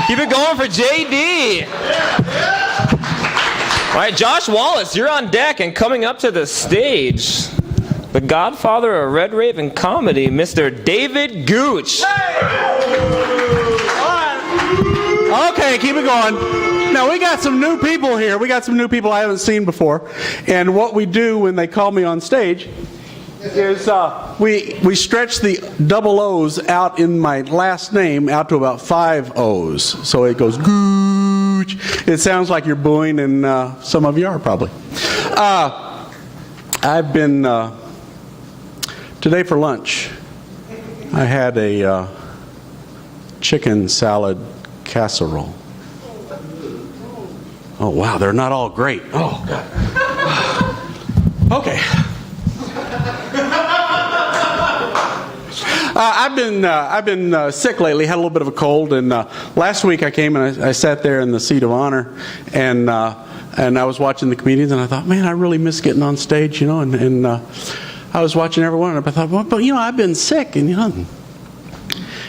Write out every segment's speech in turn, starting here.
Keep it going for JD. All right, Josh Wallace, you're on deck, and coming up to the stage, the godfather of Red Raven comedy, Mr. David Gooch. Okay, keep it going. Now, we got some new people here. We got some new people I haven't seen before. And what we do when they call me on stage is we stretch the double O's out in my last name out to about 5 O's. So it goes Gooch. It sounds like you're booing, and some of you are probably. I've been, today for lunch, I had a chicken salad casserole. Oh, wow, they're not all great. Oh, God. Okay. I've been sick lately. Had a little bit of a cold, and last week I came and I sat there in the seat of honor, and I was watching the comedians, and I thought, man, I really miss getting on stage, you know. And I was watching everyone, and I thought, well, but you know, I've been sick, and you know.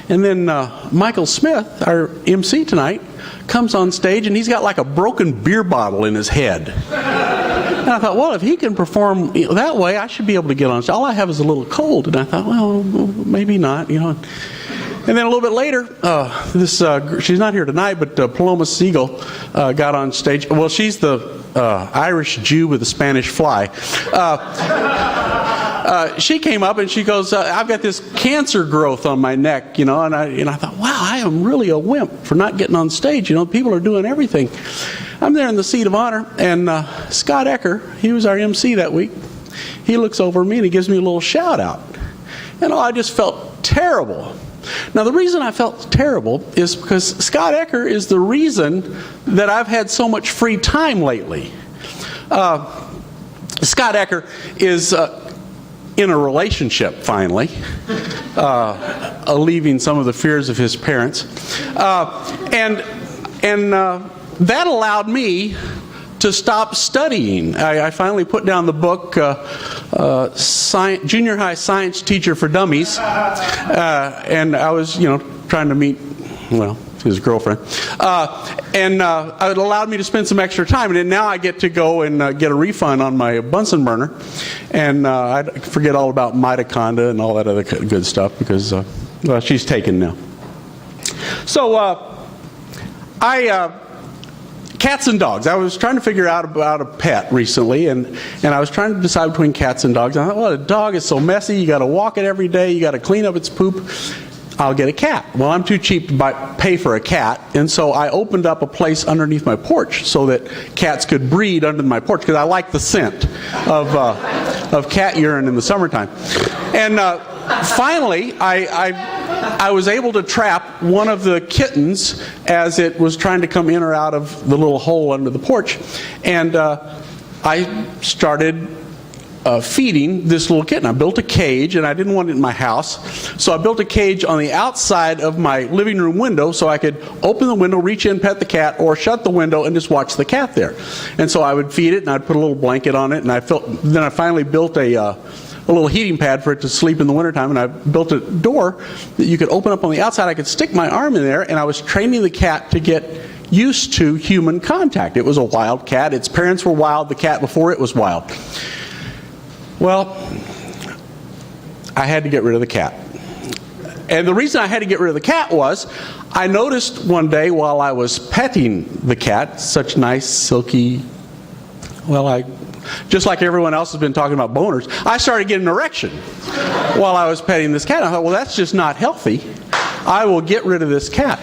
And then Michael Smith, our MC tonight, comes on stage, and he's got like a broken beer bottle in his head. And I thought, well, if he can perform that way, I should be able to get on stage. All I have is a little cold. And I thought, well, maybe not, you know. And then a little bit later, she's not here tonight, but Paloma Siegel got on stage. Well, she's the Irish Jew with a Spanish fly. She came up and she goes, I've got this cancer growth on my neck, you know, and I thought, wow, I am really a wimp for not getting on stage. You know, people are doing everything. I'm there in the seat of honor, and Scott Ecker, he was our MC that week. He looks over at me and he gives me a little shout out. And I just felt terrible. Now, the reason I felt terrible is because Scott Ecker is the reason that I've had so much free time lately. Scott Ecker is in a relationship, finally, alleviating some of the fears of his parents. And that allowed me to stop studying. I finally put down the book, Junior High Science Teacher for Dummies, and I was, you know, trying to meet, well, his girlfriend, and it allowed me to spend some extra time. And then now I get to go and get a refund on my Bunsen burner, and I forget all about mitochondria and all that other good stuff because, well, she's taken now. So cats and dogs. I was trying to figure out about a pet recently, and I was trying to decide between cats and dogs. I thought, well, a dog is so messy. You got to walk it every day. You got to clean up its poop. I'll get a cat. Well, I'm too cheap to pay for a cat, and so I opened up a place underneath my porch so that cats could breed under my porch because I like the scent of cat urine in the summertime. And finally, I was able to trap one of the kittens as it was trying to come in or out of the little hole under the porch, and I started feeding this little kitten. I built a cage, and I didn't want it in my house, so I built a cage on the outside of my living room window so I could open the window, reach in, pet the cat, or shut the window and just watch the cat there. And so I would feed it, and I'd put a little blanket on it, and then I finally built a little heating pad for it to sleep in the wintertime, and I built a door that you could open up on the outside. I could stick my arm in there, and I was training the cat to get used to human contact. It was a wild cat. Its parents were wild. The cat before it was wild. Well, I had to get rid of the cat. And the reason I had to get rid of the cat was I noticed one day while I was petting the cat, such nice, silky, well, just like everyone else has been talking about boners, I started getting an erection while I was petting this cat. I thought, well, that's just not healthy. I will get rid of this cat.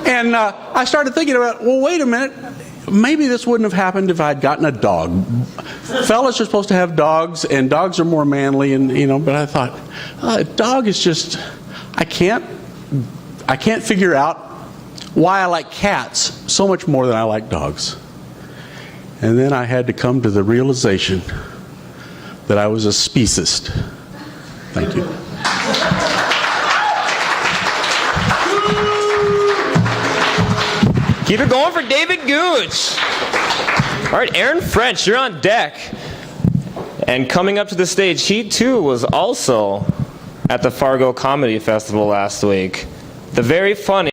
And I started thinking about, well, wait a minute. Maybe this wouldn't have happened if I'd gotten a dog. Fellas are supposed to have dogs, and dogs are more manly, and you know. But I thought, a dog is just, I can't figure out why I like cats so much more than I like dogs. And then I had to come to the realization that I was a speciesist. Thank you. Keep it going for David Gooch. All right, Aaron French, you're on deck. And coming up to the stage, he too was also at the Fargo Comedy Festival last week. The very funny